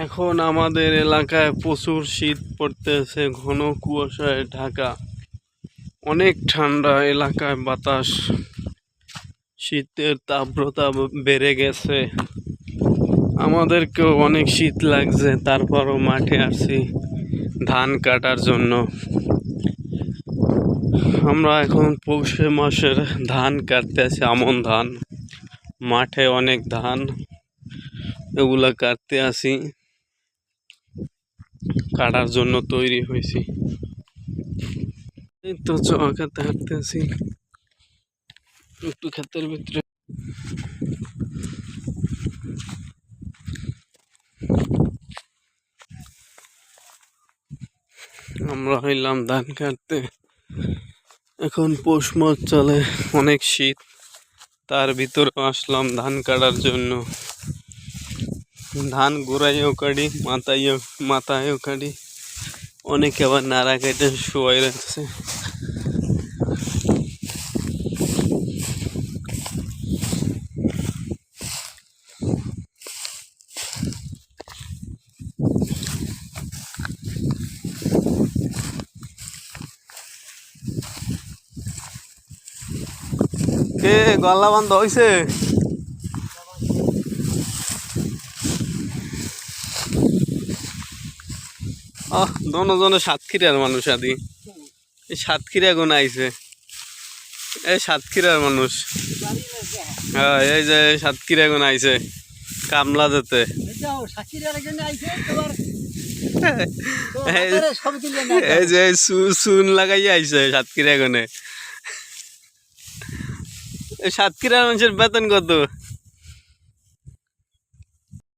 এখন আমাদের এলাকায় প্রচুর শীত পড়তেছে, ঘন কুয়াশায় ঢাকা। অনেক ঠান্ডা এলাকায় বাতাস, শীতের তীব্রতা বেড়ে গেছে। আমাদেরকেও অনেক শীত লাগছে, তারপরও মাঠে আসি ধান কাটার জন্য। আমরা এখন পৌষ মাসের ধান কাটতে আছি, আমন ধান। মাঠে অনেক ধান, এগুলা কাটতে আসি, কাটার জন্য তৈরি হয়েছি। এই তো চৌকাতে হাঁটতে আছি একটু ক্ষেতের ভিতরে। আমরা হইলাম ধান কাটতে। এখন পৌষ মাস চলে, অনেক শীত, তার ভিতরে আসলাম ধান কাটার জন্য। ধান গোড়াইও কাটি, মাথায়ও কাটি, অনেকে আবার নাড়া কেটে শুয়াই রাখছে। কে গলা বন্ধ হয়েছে? দনজনে সাতক্ষীরার মানুষ আদি, এই সাতক্ষীরা গুণ আইছে, এই সাতক্ষীরার মানুষ। হ্যাঁ, এই যে সাতক্ষীরা গুণ আইছে কামলা যেতে। এই যে চুন লাগাইয়া আইছে সাতক্ষীরা গুণে। সাতক্ষীরার মানুষের বেতন কত?